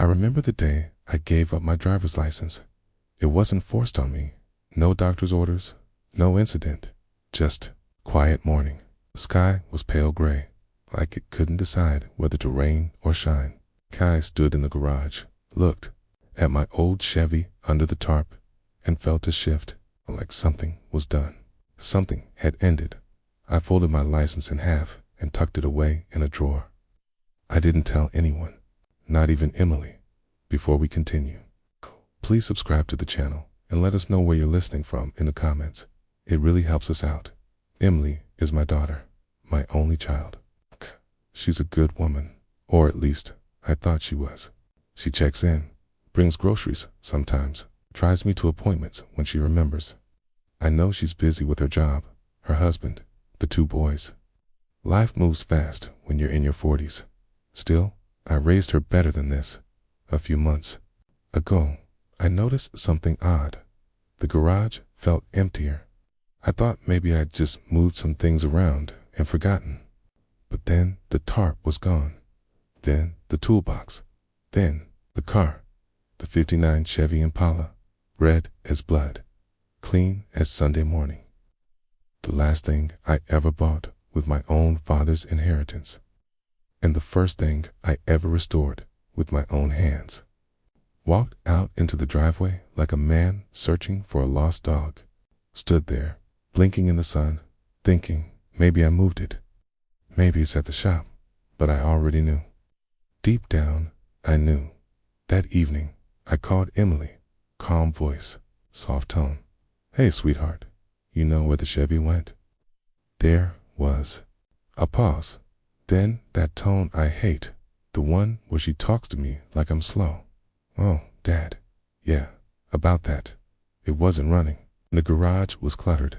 I remember the day I gave up my driver's license. It wasn't forced on me. No doctor's orders, no incident, just quiet morning. The sky was pale gray, like it couldn't decide whether to rain or shine. Kai stood in the garage, looked at my old Chevy under the tarp, and felt a shift, like something was done. Something had ended. I folded my license in half and tucked it away in a drawer. I didn't tell anyone, not even Emily, before we continue. Please subscribe to the channel and let us know where you're listening from in the comments. It really helps us out. Emily is my daughter, my only child. She's a good woman, or at least I thought she was. She checks in, brings groceries sometimes, drives me to appointments when she remembers. I know she's busy with her job, her husband, the 2 boys. Life moves fast when you're in your 40s. Still, I raised her better than this. A few months ago, I noticed something odd. The garage felt emptier. I thought maybe I'd just moved some things around and forgotten. But then the tarp was gone. Then the toolbox. Then the car. The '59 Chevy Impala, red as blood, clean as Sunday morning. The last thing I ever bought with my own father's inheritance. And the first thing I ever restored with my own hands. Walked out into the driveway like a man searching for a lost dog. Stood there, blinking in the sun, thinking maybe I moved it. Maybe it's at the shop, but I already knew. Deep down, I knew. That evening, I called Emily, calm voice, soft tone. Hey, sweetheart, you know where the Chevy went? There was a pause. Then that tone I hate, the one where she talks to me like I'm slow. Oh, Dad. Yeah, about that. It wasn't running. The garage was cluttered.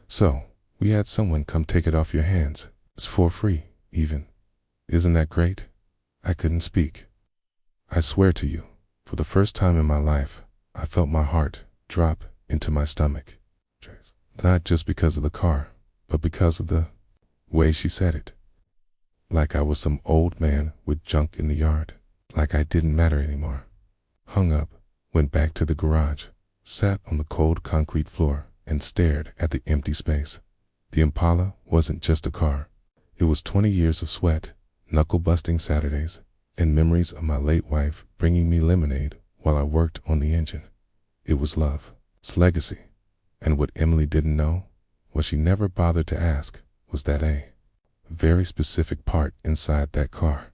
So, we had someone come take it off your hands. It's for free, even. Isn't that great? I couldn't speak. I swear to you, for the first time in my life, I felt my heart drop into my stomach. Not just because of the car, but because of the way she said it. Like I was some old man with junk in the yard. Like I didn't matter anymore. Hung up, went back to the garage, sat on the cold concrete floor, and stared at the empty space. The Impala wasn't just a car. It was 20 years of sweat, knuckle-busting Saturdays, and memories of my late wife bringing me lemonade while I worked on the engine. It was love, its legacy. And what Emily didn't know, what she never bothered to ask, was that a very specific part inside that car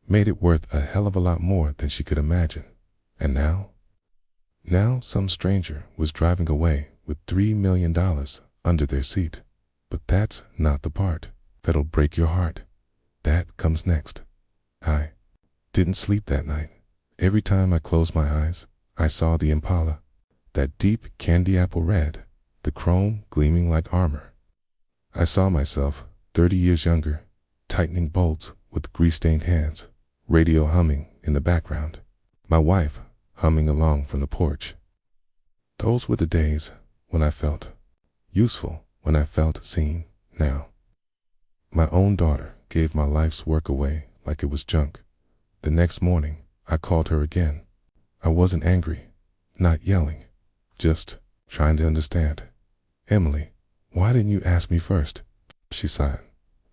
made it worth a hell of a lot more than she could imagine. And now some stranger was driving away with $3 million under their seat. But that's not the part that'll break your heart. That comes next. I didn't sleep that night. Every time I closed my eyes, I saw the Impala, that deep candy apple red, the chrome gleaming like armor. I saw myself, 30 years younger, tightening bolts with grease-stained hands, radio humming in the background, my wife humming along from the porch. Those were the days when I felt useful, when I felt seen. Now, my own daughter gave my life's work away like it was junk. The next morning, I called her again. I wasn't angry, not yelling, just trying to understand. Emily, why didn't you ask me first? She sighed,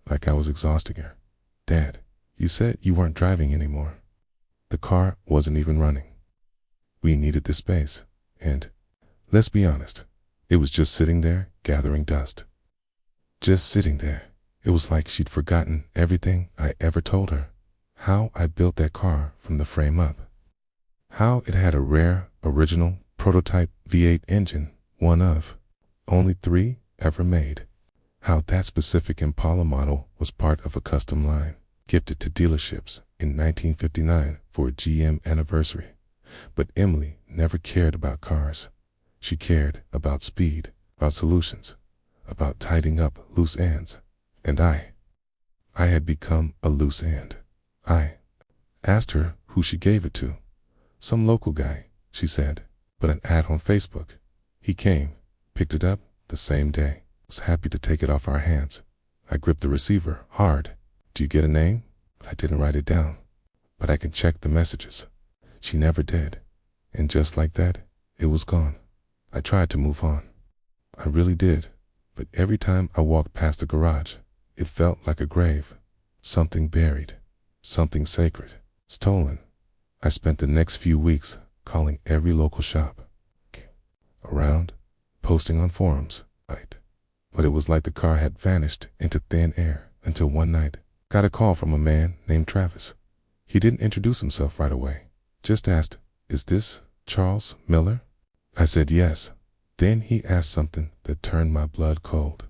like I was exhausting her. Dad, you said you weren't driving anymore. The car wasn't even running. We needed the space, and, let's be honest, it was just sitting there gathering dust. Just sitting there. It was like she'd forgotten everything I ever told her. How I built that car from the frame up. How it had a rare, original, prototype V8 engine, one of only 3 ever made. How that specific Impala model was part of a custom line, gifted to dealerships in 1959 for a GM anniversary. But Emily never cared about cars. She cared about speed, about solutions, about tidying up loose ends. And I had become a loose end. I asked her who she gave it to. Some local guy, she said, but an ad on Facebook. He came, picked it up the same day, was happy to take it off our hands. I gripped the receiver hard. Do you get a name? I didn't write it down, but I can check the messages. She never did. And just like that, it was gone. I tried to move on. I really did. But every time I walked past the garage, it felt like a grave. Something buried. Something sacred. Stolen. I spent the next few weeks calling every local shop around, posting on forums. But it was like the car had vanished into thin air until one night, got a call from a man named Travis. He didn't introduce himself right away. Just asked, "Is this Charles Miller?" I said yes. Then he asked something that turned my blood cold.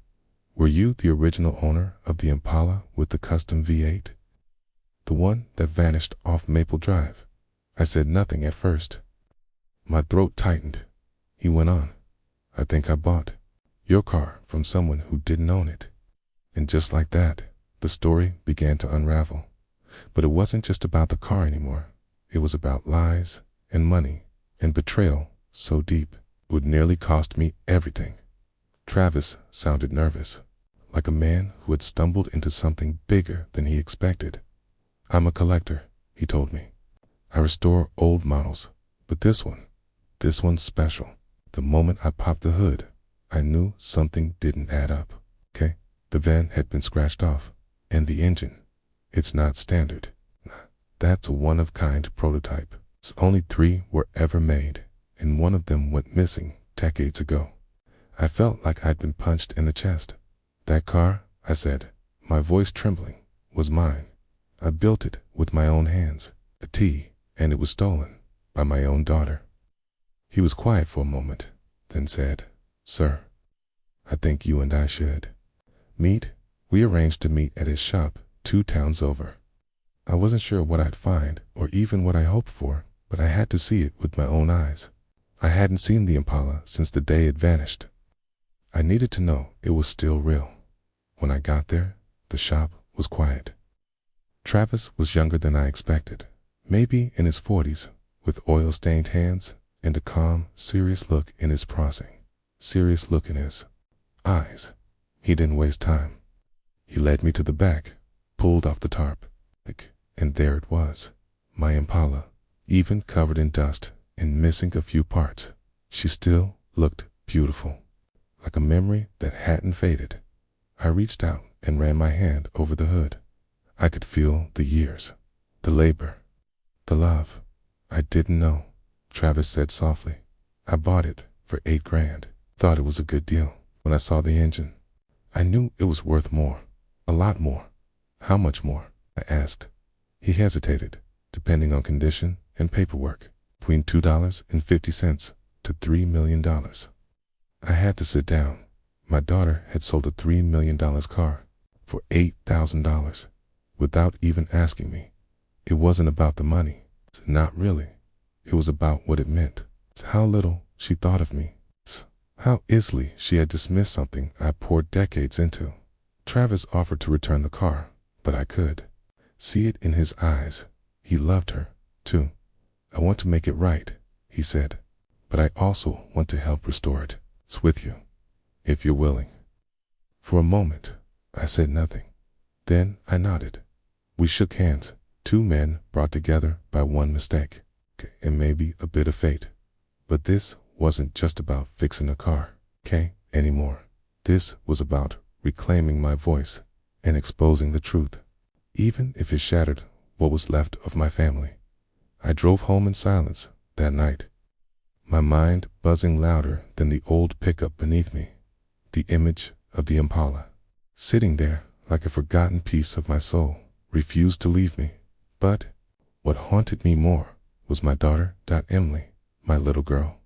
"Were you the original owner of the Impala with the custom V8? The one that vanished off Maple Drive?" I said nothing at first. My throat tightened. He went on, "I think I bought your car from someone who didn't own it." And just like that, the story began to unravel. But it wasn't just about the car anymore. It was about lies and money and betrayal so deep it would nearly cost me everything. Travis sounded nervous, like a man who had stumbled into something bigger than he expected. "I'm a collector," he told me. "I restore old models, but this one's special." The moment I popped the hood, I knew something didn't add up. Okay, the van had been scratched off, and the engine, it's not standard. That's a one-of-kind prototype. Only 3 were ever made, and one of them went missing decades ago. I felt like I'd been punched in the chest. "That car," I said, my voice trembling, "was mine. I built it with my own hands, a T, and it was stolen by my own daughter." He was quiet for a moment, then said, "Sir, I think you and I should meet." We arranged to meet at his shop 2 towns over. I wasn't sure what I'd find or even what I hoped for, but I had to see it with my own eyes. I hadn't seen the Impala since the day it vanished. I needed to know it was still real. When I got there, the shop was quiet. Travis was younger than I expected, maybe in his 40s, with oil-stained hands and a calm, serious look in his eyes. He didn't waste time. He led me to the back, pulled off the tarp, and there it was, my Impala, even covered in dust and missing a few parts. She still looked beautiful, like a memory that hadn't faded. I reached out and ran my hand over the hood. I could feel the years, the labor, the love. "I didn't know," Travis said softly. "I bought it for $8,000. Thought it was a good deal. When I saw the engine, I knew it was worth more, a lot more." "How much more?" I asked. He hesitated, depending on condition and paperwork, between $2.50 to $3 million. I had to sit down. My daughter had sold a $3 million car for $8,000 without even asking me. It wasn't about the money. Not really. It was about what it meant. It's how little she thought of me. How easily she had dismissed something I poured decades into. Travis offered to return the car, but I could see it in his eyes. He loved her, too. "I want to make it right," he said, "but I also want to help restore it. It's with you, if you're willing." For a moment, I said nothing. Then I nodded. We shook hands, 2 men brought together by one mistake, and maybe a bit of fate. But this wasn't just about fixing a car, anymore. This was about reclaiming my voice and exposing the truth, even if it shattered what was left of my family. I drove home in silence that night, my mind buzzing louder than the old pickup beneath me. The image of the Impala, sitting there like a forgotten piece of my soul, refused to leave me. But what haunted me more was my daughter, Emily, my little girl,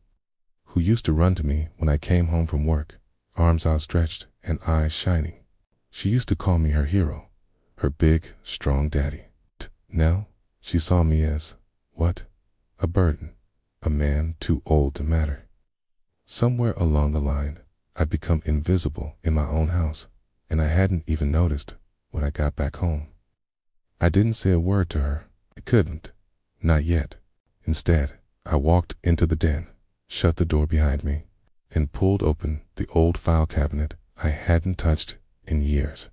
who used to run to me when I came home from work, arms outstretched and eyes shining. She used to call me her hero, her big, strong daddy. Now she saw me as, what? A burden, a man too old to matter. Somewhere along the line, I'd become invisible in my own house, and I hadn't even noticed when I got back home. I didn't say a word to her. I couldn't. Not yet. Instead, I walked into the den, shut the door behind me, and pulled open the old file cabinet I hadn't touched in years.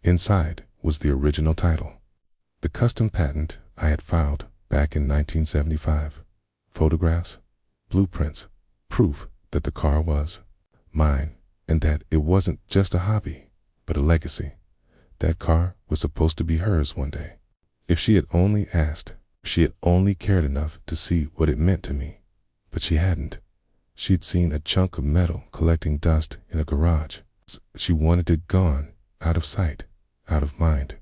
Inside was the original title, the custom patent I had filed back in 1975. Photographs, blueprints, proof that the car was mine and that it wasn't just a hobby, but a legacy. That car was supposed to be hers one day. If she had only asked, if she had only cared enough to see what it meant to me. But she hadn't. She'd seen a chunk of metal collecting dust in a garage. She wanted it gone, out of sight, out of mind.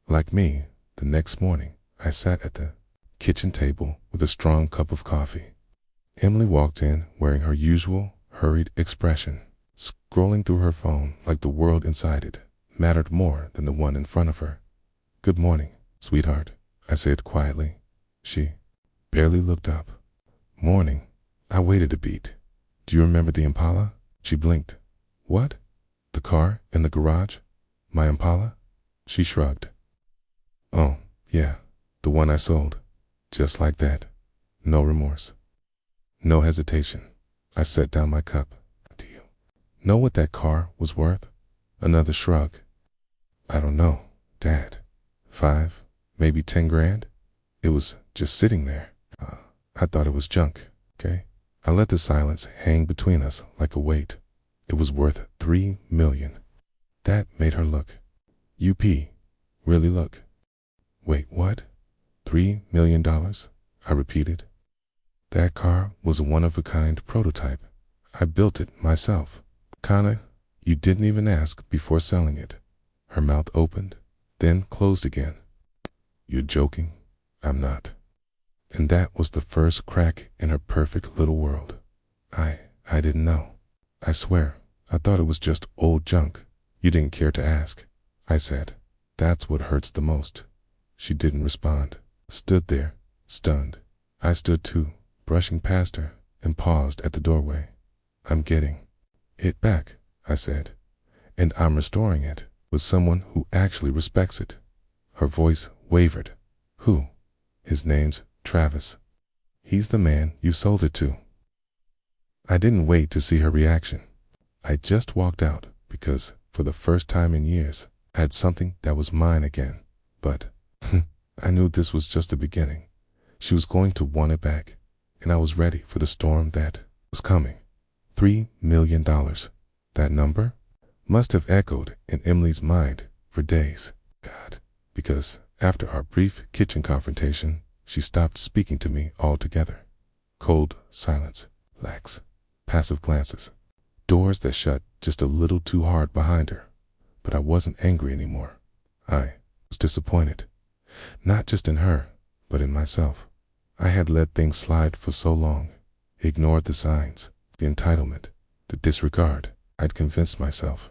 Like me, the next morning, I sat at the kitchen table with a strong cup of coffee. Emily walked in wearing her usual hurried expression, scrolling through her phone like the world inside it mattered more than the one in front of her. "Good morning, sweetheart," I said quietly. She barely looked up. "Morning." I waited a beat. "Do you remember the Impala?" She blinked. "What? The car in the garage? My Impala?" She shrugged. "Oh, yeah, the one I sold. Just like that. No remorse. No hesitation." I set down my cup. "Do you know what that car was worth?" Another shrug. "I don't know, Dad. 5, maybe 10 grand? It was just sitting there. I thought it was junk, okay?" I let the silence hang between us like a weight. It was worth $3 million. That made her look. Really look. "Wait, what? $3 million? I repeated. "That car was a one-of-a-kind prototype. I built it myself. Kinda, you didn't even ask before selling it." Her mouth opened, then closed again. "You're joking?" "I'm not." And that was the first crack in her perfect little world. I didn't know. "I swear, I thought it was just old junk. You didn't care to ask," I said. "That's what hurts the most." She didn't respond. Stood there, stunned. I stood too, brushing past her, and paused at the doorway. "I'm getting it back," I said. "And I'm restoring it with someone who actually respects it." Her voice wavered. "Who?" "His name's Travis. He's the man you sold it to." I didn't wait to see her reaction. I just walked out because, for the first time in years, I had something that was mine again. But I knew this was just the beginning. She was going to want it back, and I was ready for the storm that was coming. $3 million. That number must have echoed in Emily's mind for days. God, because after our brief kitchen confrontation, she stopped speaking to me altogether. Cold silence, lax, passive glances, doors that shut just a little too hard behind her. But I wasn't angry anymore. I was disappointed, not just in her, but in myself. I had let things slide for so long, ignored the signs, the entitlement, the disregard. I'd convinced myself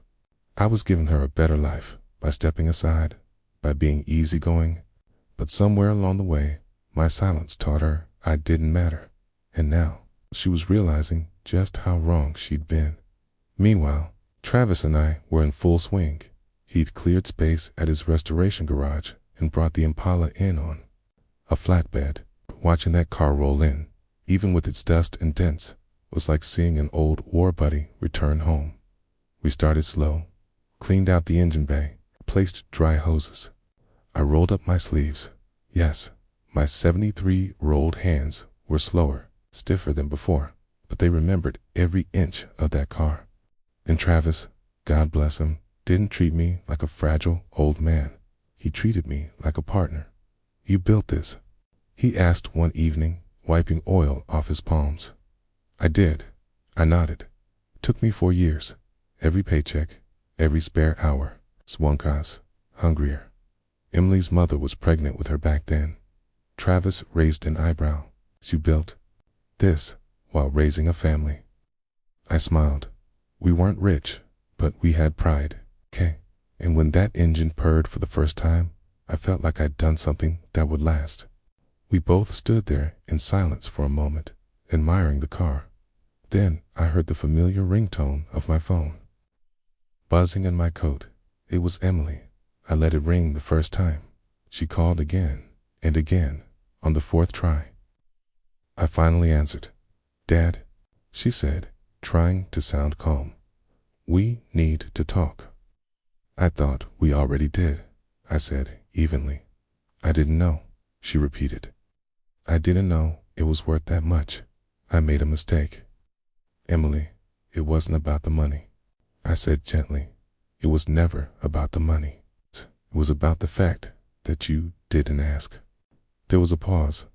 I was giving her a better life by stepping aside, by being easygoing, but somewhere along the way, my silence taught her I didn't matter. And now, she was realizing just how wrong she'd been. Meanwhile, Travis and I were in full swing. He'd cleared space at his restoration garage and brought the Impala in on a flatbed. Watching that car roll in, even with its dust and dents, was like seeing an old war buddy return home. We started slow, cleaned out the engine bay, placed dry hoses. I rolled up my sleeves. Yes, my 73-rolled hands were slower, stiffer than before, but they remembered every inch of that car. And Travis, God bless him, didn't treat me like a fragile old man. He treated me like a partner. "You built this?" he asked one evening, wiping oil off his palms. I did. I nodded. Took me 4 years. Every paycheck, every spare hour. Swunkas, hungrier. Emily's mother was pregnant with her back then. Travis raised an eyebrow. "You built this while raising a family." I smiled. We weren't rich, but we had pride. Okay. And when that engine purred for the first time, I felt like I'd done something that would last. We both stood there in silence for a moment, admiring the car. Then I heard the familiar ringtone of my phone, buzzing in my coat. It was Emily. I let it ring the first time. She called again and again on the 4th try. I finally answered. "Dad," she said, trying to sound calm. "We need to talk." "I thought we already did," I said evenly. "I didn't know," she repeated. I didn't know it was worth that much. I made a mistake. Emily, it wasn't about the money. I said gently. It was never about the money. It was about the fact that you didn't ask. There was a pause.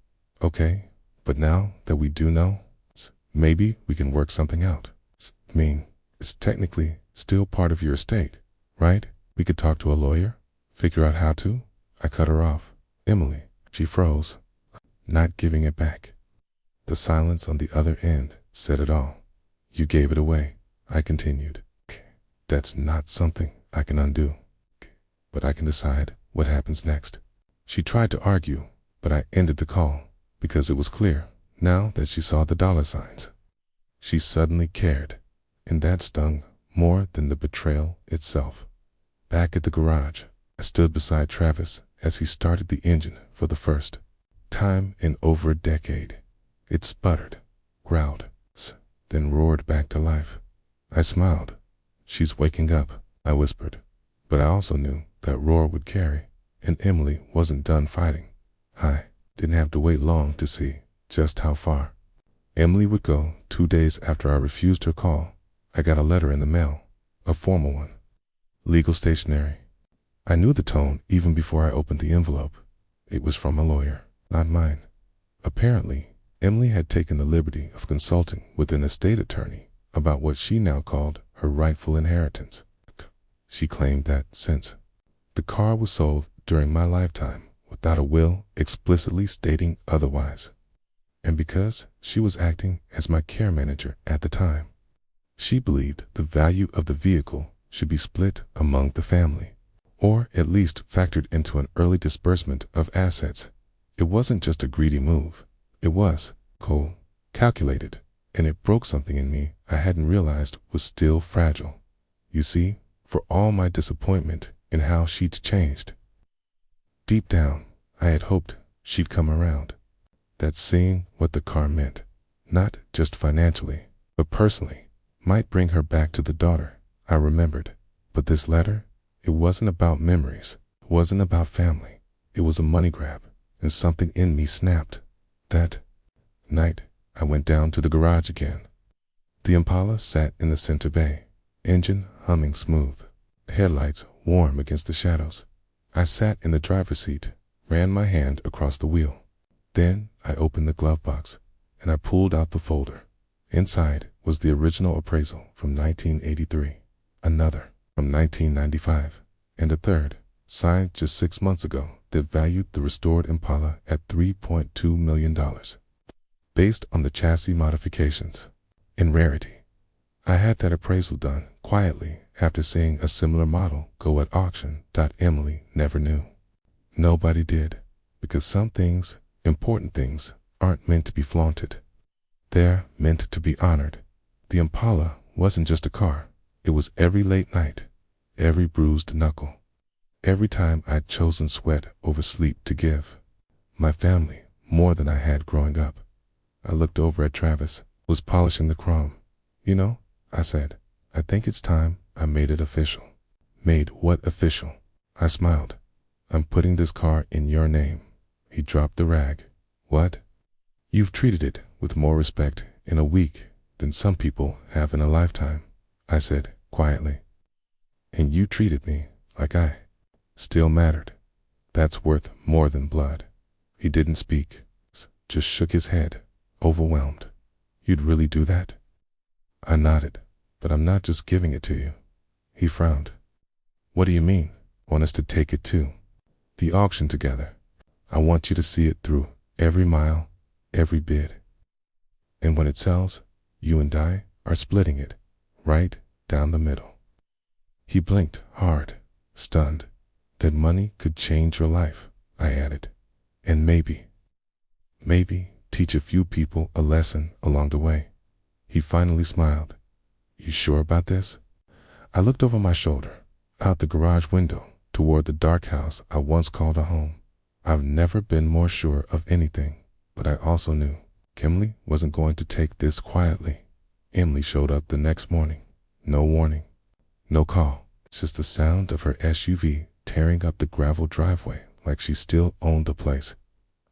Okay, but now that we do know, maybe we can work something out. I mean, it's technically still part of your estate, right? We could talk to a lawyer, figure out how to. I cut her off. Emily, she froze, not giving it back. The silence on the other end said it all. You gave it away, I continued. That's not something I can undo, but I can decide what happens next. She tried to argue, but I ended the call because it was clear now that she saw the dollar signs. She suddenly cared, and that stung more than the betrayal itself. Back at the garage, I stood beside Travis as he started the engine for the first time in over a decade. It sputtered, growled, then roared back to life. I smiled. She's waking up, I whispered. But I also knew that roar would carry, and Emily wasn't done fighting. I didn't have to wait long to see just how far. Emily would go 2 days after I refused her call. I got a letter in the mail, a formal one. Legal stationery. I knew the tone even before I opened the envelope. It was from a lawyer, not mine. Apparently, Emily had taken the liberty of consulting with an estate attorney about what she now called her rightful inheritance. She claimed that since the car was sold during my lifetime without a will explicitly stating otherwise, and because she was acting as my care manager at the time, she believed the value of the vehicle should be split among the family, or at least factored into an early disbursement of assets. It wasn't just a greedy move. It was cold, calculated, and it broke something in me I hadn't realized was still fragile. You see, for all my disappointment in how she'd changed, deep down, I had hoped she'd come around. That seeing what the car meant, not just financially, but personally, might bring her back to the daughter I remembered. But this letter, it wasn't about memories. It wasn't about family. It was a money grab, and something in me snapped. That night, I went down to the garage again. The Impala sat in the center bay, engine humming smooth, headlights warm against the shadows. I sat in the driver's seat, ran my hand across the wheel. Then I opened the glove box, and I pulled out the folder. Inside was the original appraisal from 1983, another from 1995, and a third, signed just 6 months ago, that valued the restored Impala at $3.2 million, based on the chassis modifications. In rarity, I had that appraisal done quietly after seeing a similar model go at auction. Emily never knew. Nobody did, because some things, important things, aren't meant to be flaunted. They're meant to be honored. The Impala wasn't just a car. It was every late night, every bruised knuckle, every time I'd chosen sweat over sleep to give my family more than I had growing up. I looked over at Travis, was polishing the chrome. You know, I said, I think it's time I made it official. Made what official? I smiled. I'm putting this car in your name. He dropped the rag. What? You've treated it with more respect in a week than some people have in a lifetime, I said quietly. And you treated me like I still mattered. That's worth more than blood. He didn't speak, just shook his head, overwhelmed. You'd really do that? I nodded. But I'm not just giving it to you. He frowned. What do you mean? Want us to take it to the auction together? I want you to see it through, every mile, every bid. And when it sells, you and I are splitting it, right down the middle. He blinked hard, stunned. That money could change your life, I added. And maybe teach a few people a lesson along the way. He finally smiled. You sure about this? I looked over my shoulder, out the garage window, toward the dark house I once called a home. I've never been more sure of anything, but I also knew Emily wasn't going to take this quietly. Emily showed up the next morning. No warning, no call, just the sound of her SUV tearing up the gravel driveway like she still owned the place.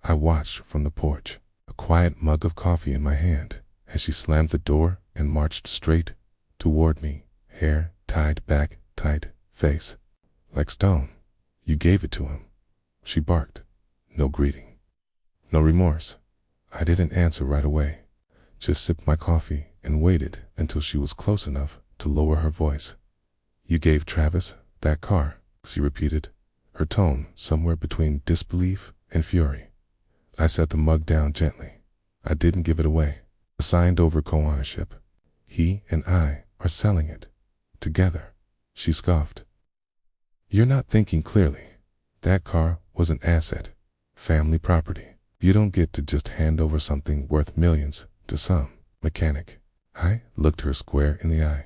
I watched from the porch, a quiet mug of coffee in my hand, as she slammed the door and marched straight toward me, hair tied back tight, face like stone. You gave it to him, she barked. No greeting, no remorse. I didn't answer right away, just sipped my coffee and waited until she was close enough to lower her voice. You gave Travis that car, she repeated, her tone somewhere between disbelief and fury. I set the mug down gently. I didn't give it away. I signed over co-ownership. He and I are selling it. Together, she scoffed. You're not thinking clearly. That car was an asset, family property. You don't get to just hand over something worth millions to some mechanic. I looked her square in the eye.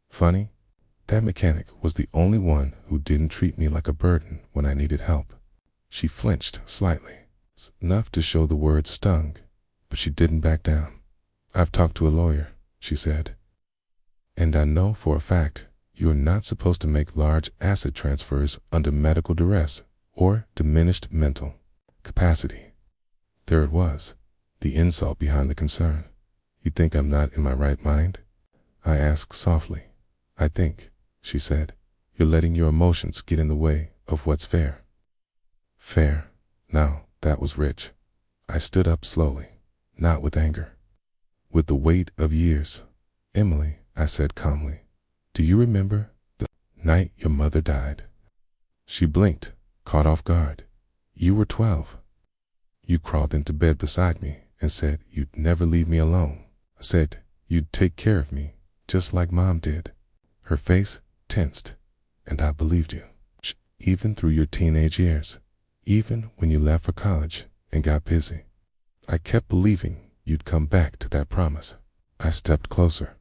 Funny, that mechanic was the only one who didn't treat me like a burden when I needed help. She flinched slightly, enough to show the words stung, but she didn't back down. I've talked to a lawyer, she said, and I know for a fact you are not supposed to make large asset transfers under medical duress or diminished mental capacity. There it was, the insult behind the concern. You think I'm not in my right mind? I asked softly. I think, she said, you're letting your emotions get in the way of what's fair. Fair? Now, that was rich. I stood up slowly, not with anger, with the weight of years. Emily, I said calmly, do you remember the night your mother died? She blinked, caught off guard. You were 12. You crawled into bed beside me and said you'd never leave me alone. I said you'd take care of me, just like Mom did. Her face tensed, and I believed you. Even through your teenage years, even when you left for college and got busy, I kept believing you'd come back to that promise. I stepped closer.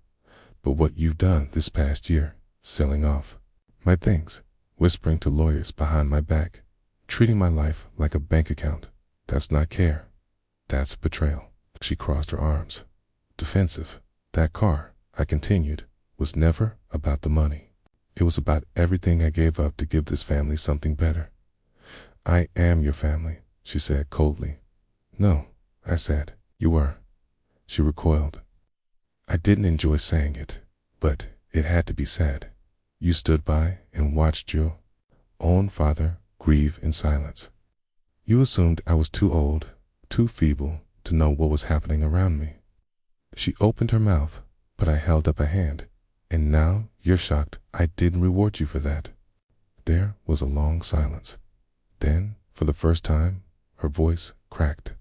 But what you've done this past year, selling off my things, whispering to lawyers behind my back, treating my life like a bank account, that's not care. That's betrayal. She crossed her arms, defensive. That car, I continued, was never about the money. It was about everything I gave up to give this family something better. I am your family, she said coldly. No, I said, you were. She recoiled. I didn't enjoy saying it, but it had to be said. You stood by and watched your own father grieve in silence. You assumed I was too old, too feeble to know what was happening around me. She opened her mouth, but I held up a hand. And now you're shocked I didn't reward you for that. There was a long silence. Then, for the first time, her voice cracked,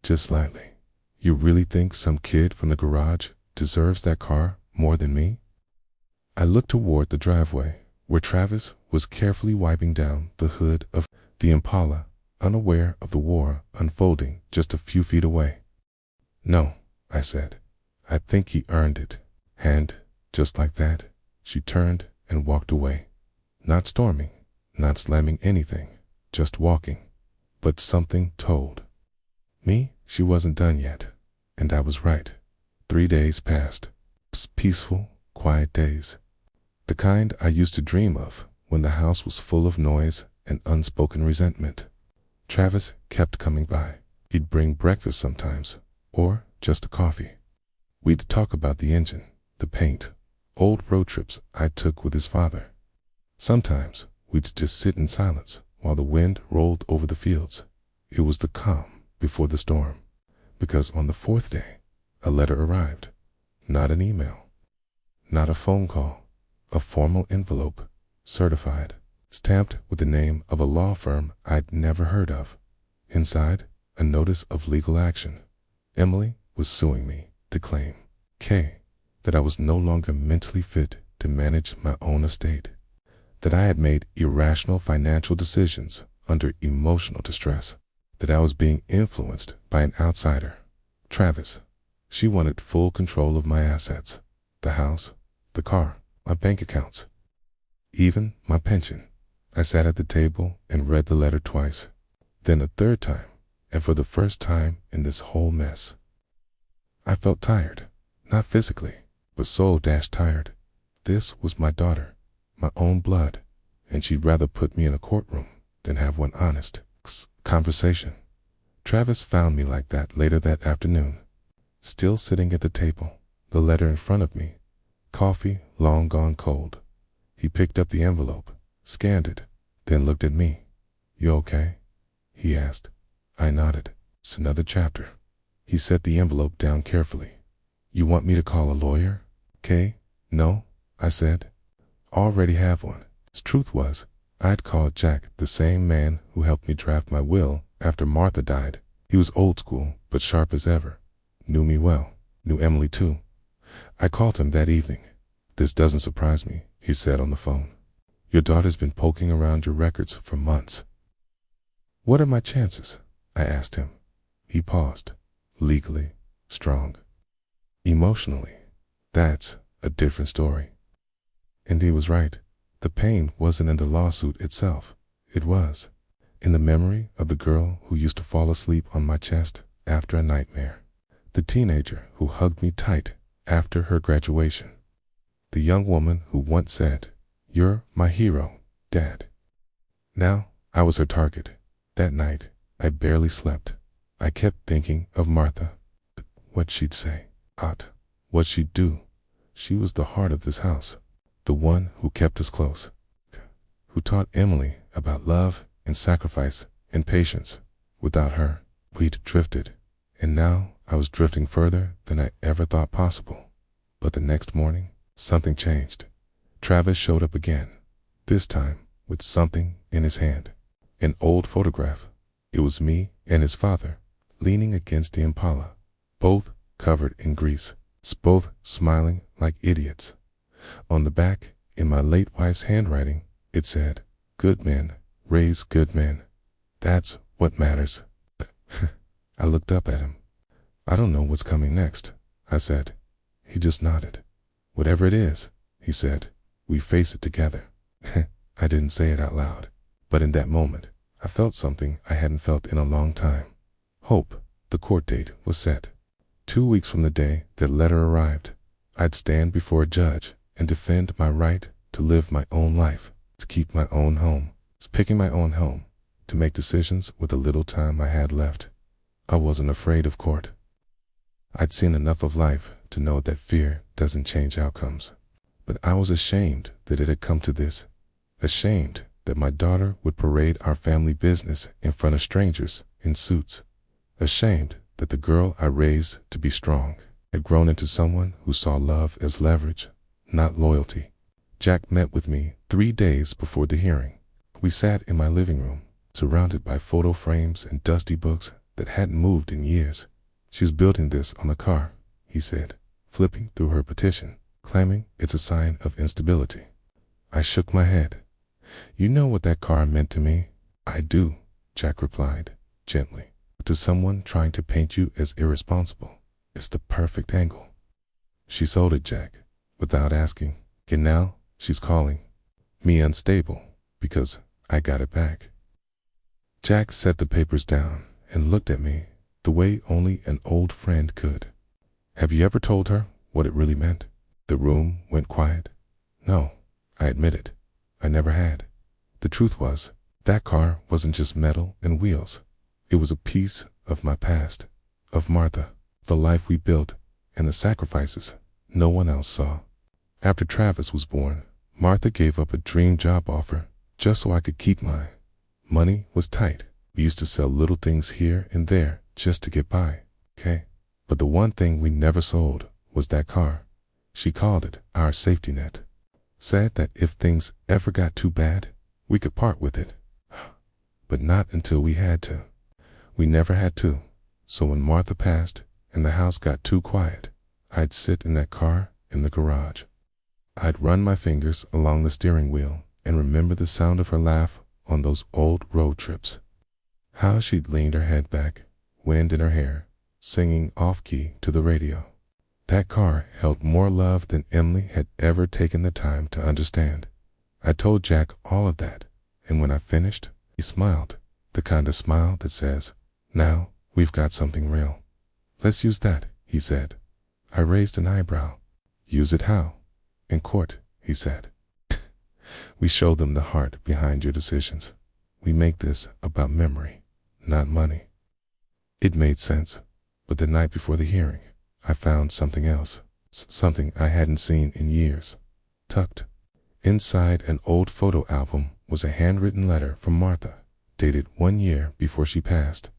just slightly. You really think some kid from the garage deserves that car more than me? I looked toward the driveway, where Travis was carefully wiping down the hood of the Impala, unaware of the war unfolding just a few feet away. No, I said. I think he earned it. And, just like that, she turned and walked away. Not storming, not slamming anything, just walking. But something told me she wasn't done yet, and I was right. 3 days passed. Peaceful, quiet days. The kind I used to dream of when the house was full of noise and unspoken resentment. Travis kept coming by. He'd bring breakfast sometimes, or just a coffee. We'd talk about the engine, the paint, old road trips I took with his father. Sometimes we'd just sit in silence while the wind rolled over the fields. It was the calm before the storm, because on the 4th day, a letter arrived. Not an email, not a phone call, a formal envelope, certified, stamped with the name of a law firm I'd never heard of. Inside, a notice of legal action. Emily was suing me to claim that I was no longer mentally fit to manage my own estate, that I had made irrational financial decisions under emotional distress, that I was being influenced by an outsider, Travis. She wanted full control of my assets, the house, the car, my bank accounts, even my pension. I sat at the table and read the letter twice, then a third time, and for the first time in this whole mess, I felt tired, not physically, but soul-tired. This was my daughter, my own blood, and she'd rather put me in a courtroom than have one honest conversation. Travis found me like that later that afternoon, still sitting at the table, the letter in front of me, coffee long gone cold. He picked up the envelope, scanned it, then looked at me. "You okay?" he asked. I nodded. "It's another chapter." He set the envelope down carefully. "You want me to call a lawyer?" "Okay." "No," I said. "Already have one." The truth was, I'd called Jack, the same man who helped me draft my will after Martha died. He was old school, but sharp as ever. Knew me well. Knew Emily too. I called him that evening. "This doesn't surprise me," he said on the phone. "Your daughter's been poking around your records for months." "What are my chances?" I asked him. He paused. "Legally, strong. Emotionally, that's a different story." And he was right. The pain wasn't in the lawsuit itself. It was in the memory of the girl who used to fall asleep on my chest after a nightmare. The teenager who hugged me tight after her graduation. The young woman who once said, "You're my hero, Dad." Now I was her target. That night, I barely slept. I kept thinking of Martha. What she'd say. What she'd do. She was the heart of this house. The one who kept us close. Who taught Emily about love and sacrifice and patience. Without her, we'd drifted. And now I was drifting further than I ever thought possible. But the next morning, something changed. Travis showed up again. This time with something in his hand. An old photograph. It was me and his father, leaning against the Impala, both covered in grease, both smiling like idiots. On the back, in my late wife's handwriting, it said, "Good men raise good men. That's what matters." I looked up at him. "I don't know what's coming next," I said. He just nodded. "Whatever it is," he said, "we face it together." I didn't say it out loud, but in that moment, I felt something I hadn't felt in a long time. Hope. The court date was set. 2 weeks from the day that letter arrived, I'd stand before a judge and defend my right to live my own life, to keep my own home, picking my own home, to make decisions with the little time I had left. I wasn't afraid of court. I'd seen enough of life to know that fear doesn't change outcomes. But I was ashamed that it had come to this. Ashamed that my daughter would parade our family business in front of strangers in suits. Ashamed that the girl I raised to be strong had grown into someone who saw love as leverage, not loyalty. Jack met with me 3 days before the hearing. We sat in my living room, surrounded by photo frames and dusty books that hadn't moved in years. "She's building this on the car," he said, flipping through her petition, claiming it's a sign of instability. I shook my head. "You know what that car meant to me?" "I do," Jack replied, gently. "To someone trying to paint you as irresponsible, it's the perfect angle." She sold it, Jack, without asking. And now she's calling me unstable because I got it back. Jack set the papers down and looked at me the way only an old friend could. "Have you ever told her what it really meant?" The room went quiet. "No," I admitted. I never had. The truth was, that car wasn't just metal and wheels. It was a piece of my past, of Martha, the life we built, and the sacrifices no one else saw. After Travis was born, Martha gave up a dream job offer just so I could keep mine. Money was tight. We used to sell little things here and there just to get by, okay? But the one thing we never sold was that car. She called it our safety net. Said that if things ever got too bad, we could part with it. But not until we had to. We never had to. So when Martha passed and the house got too quiet, I'd sit in that car in the garage. I'd run my fingers along the steering wheel and remember the sound of her laugh on those old road trips. How she'd leaned her head back, wind in her hair, singing off-key to the radio. That car held more love than Emily had ever taken the time to understand. I told Jack all of that, and when I finished, he smiled, the kind of smile that says, "Now we've got something real." "Let's use that," he said. I raised an eyebrow. "Use it how?" "In court," he said. "We show them the heart behind your decisions. We make this about memory, not money." It made sense, but the night before the hearing, I found something else, something I hadn't seen in years. Tucked inside an old photo album was a handwritten letter from Martha, dated 1 year before she passed.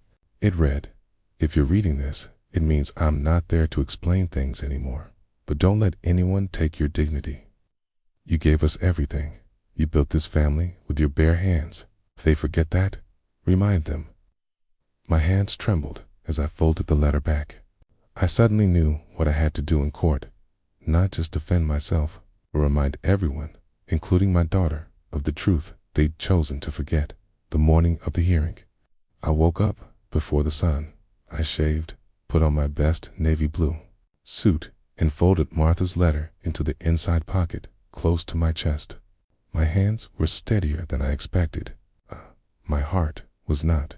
It read, "If you're reading this, it means I'm not there to explain things anymore, but don't let anyone take your dignity. You gave us everything. You built this family with your bare hands. If they forget that, remind them." My hands trembled as I folded the letter back. I suddenly knew what I had to do in court, not just defend myself, but remind everyone, including my daughter, of the truth they'd chosen to forget. The morning of the hearing, I woke up before the sun. I shaved, put on my best navy blue suit, and folded Martha's letter into the inside pocket close to my chest. My hands were steadier than I expected. My heart was not.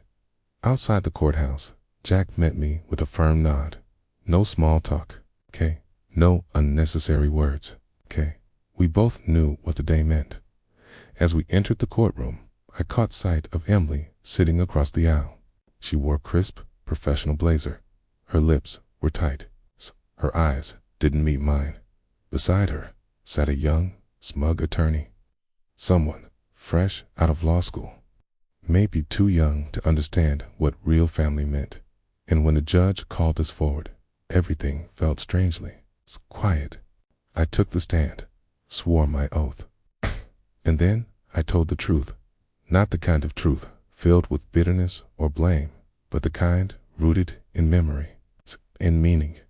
Outside the courthouse, Jack met me with a firm nod. No small talk, okay? No unnecessary words, okay? We both knew what the day meant. As we entered the courtroom, I caught sight of Emily sitting across the aisle. She wore a crisp, professional blazer. Her lips were tight. Her eyes didn't meet mine. Beside her sat a young, smug attorney. Someone fresh out of law school. Maybe too young to understand what real family meant. And when the judge called us forward, everything felt strangely quiet. I took the stand, swore my oath. And then I told the truth. Not the kind of truth filled with bitterness or blame, but the kind rooted in memory, in meaning.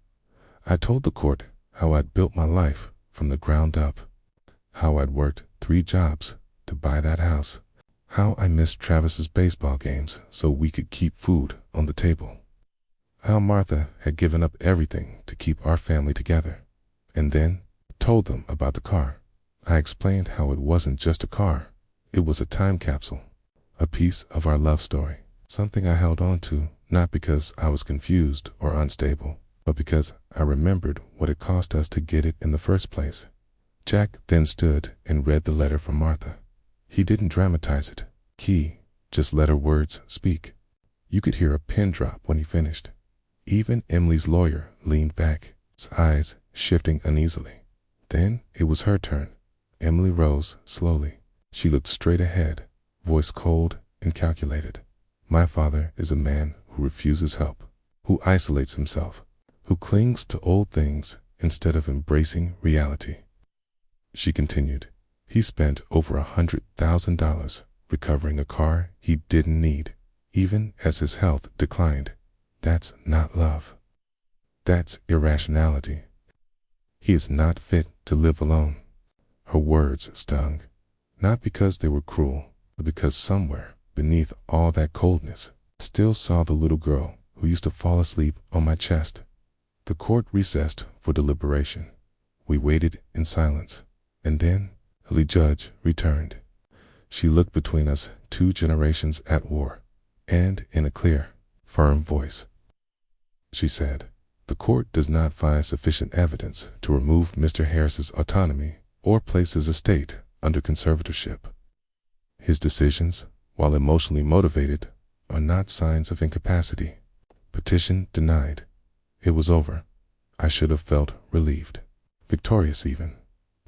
I told the court how I'd built my life from the ground up, how I'd worked 3 jobs to buy that house, how I missed Travis's baseball games so we could keep food on the table, how Martha had given up everything to keep our family together, and then told them about the car. I explained how it wasn't just a car, it was a time capsule, a piece of our love story, something I held on to, not because I was confused or unstable, but because I remembered what it cost us to get it in the first place. Jack then stood and read the letter from Martha. He didn't dramatize it. He just let her words speak. You could hear a pin drop when he finished. Even Emily's lawyer leaned back, his eyes shifting uneasily. Then it was her turn. Emily rose slowly. She looked straight ahead, voice cold and calculated. My father is a man who refuses help, who isolates himself, who clings to old things instead of embracing reality. She continued. He spent over $100,000 recovering a car he didn't need, even as his health declined. That's not love. That's irrationality. He is not fit to live alone. Her words stung, not because they were cruel, but because somewhere beneath all that coldness, I still saw the little girl who used to fall asleep on my chest. The court recessed for deliberation. We waited in silence, and then the judge returned. She looked between us, 2 generations at war, and in a clear, firm voice, she said, "The court does not find sufficient evidence to remove Mr. Harris's autonomy or place his estate under conservatorship. His decisions, while emotionally motivated, are not signs of incapacity." Petition denied. It was over. I should have felt relieved, victorious even.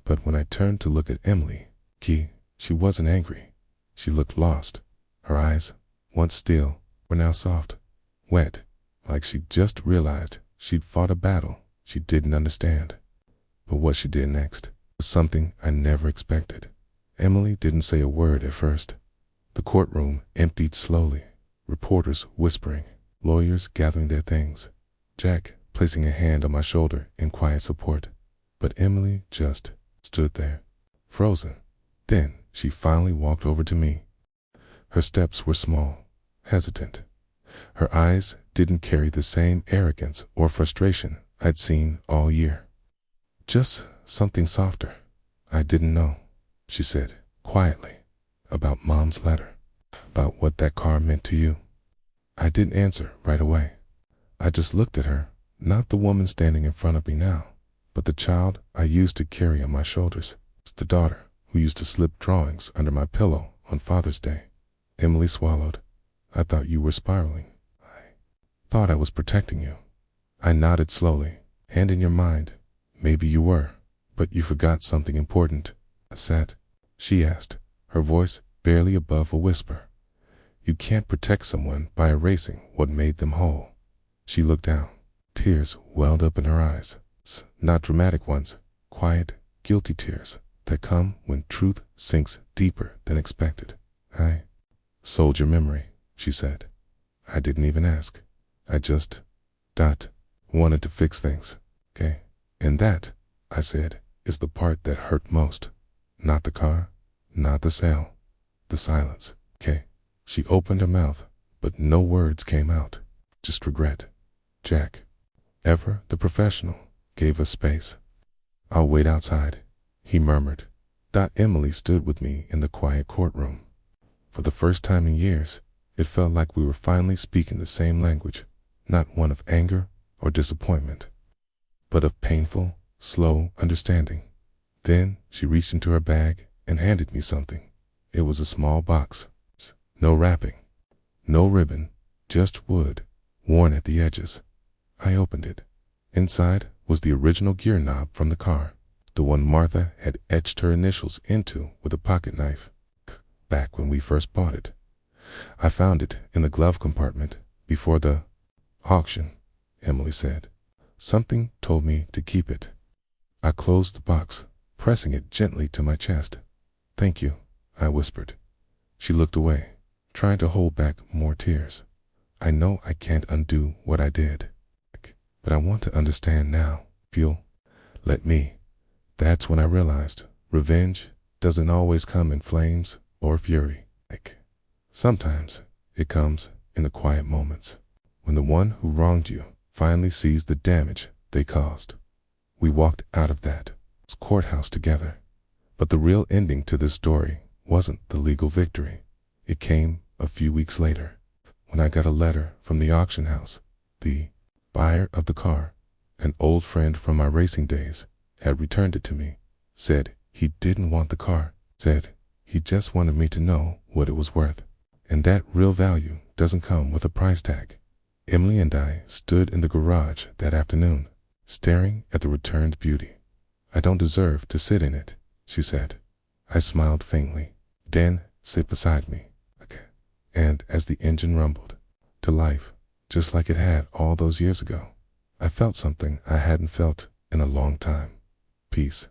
But when I turned to look at Emily, she wasn't angry. She looked lost. Her eyes, once still, were now soft, wet, like she'd just realized she'd fought a battle she didn't understand. But what she did next was something I never expected. Emily didn't say a word at first. The courtroom emptied slowly, reporters whispering, lawyers gathering their things, Jack placing a hand on my shoulder in quiet support. But Emily just stood there, frozen. Then she finally walked over to me. Her steps were small, hesitant. Her eyes didn't carry the same arrogance or frustration I'd seen all year. "Just something softer. I didn't know," she said quietly, "about Mom's letter, about what that car meant to you." I didn't answer right away. I just looked at her, not the woman standing in front of me now, but the child I used to carry on my shoulders. It's the daughter who used to slip drawings under my pillow on Father's Day. Emily swallowed. "I thought you were spiraling." thought I was protecting you. I nodded slowly. And in your mind, maybe you were, but you forgot something important. I said. She asked, her voice barely above a whisper. You can't protect someone by erasing what made them whole. She looked down. Tears welled up in her eyes. Not dramatic ones, quiet, guilty tears that come when truth sinks deeper than expected. I sold your memory, she said. I didn't even ask. I just, wanted to fix things. Okay? And that, I said, is the part that hurt most. Not the car, not the sale, the silence. Okay? She opened her mouth, but no words came out. Just regret. Jack, ever the professional, gave us space. I'll wait outside, he murmured. Emily stood with me in the quiet courtroom. For the first time in years, it felt like we were finally speaking the same language, not one of anger or disappointment, but of painful, slow understanding. Then she reached into her bag and handed me something. It was a small box. No wrapping, no ribbon, just wood, worn at the edges. I opened it. Inside was the original gear knob from the car, the one Martha had etched her initials into with a pocket knife, back when we first bought it. I found it in the glove compartment before the auction, Emily said. Something told me to keep it. I closed the box, pressing it gently to my chest. Thank you, I whispered. She looked away, trying to hold back more tears. I know I can't undo what I did, but I want to understand now. If you'll let me. That's when I realized revenge doesn't always come in flames or fury. Sometimes it comes in the quiet moments, when the one who wronged you finally sees the damage they caused. We walked out of that courthouse together, but the real ending to this story wasn't the legal victory. It came a few weeks later, when I got a letter from the auction house. The buyer of the car, an old friend from my racing days, had returned it to me. Said he didn't want the car. Said he just wanted me to know what it was worth. And that real value doesn't come with a price tag. Emily and I stood in the garage that afternoon, staring at the returned beauty. I don't deserve to sit in it, she said. I smiled faintly. Dan sit beside me. And as the engine rumbled to life, just like it had all those years ago, I felt something I hadn't felt in a long time. Peace.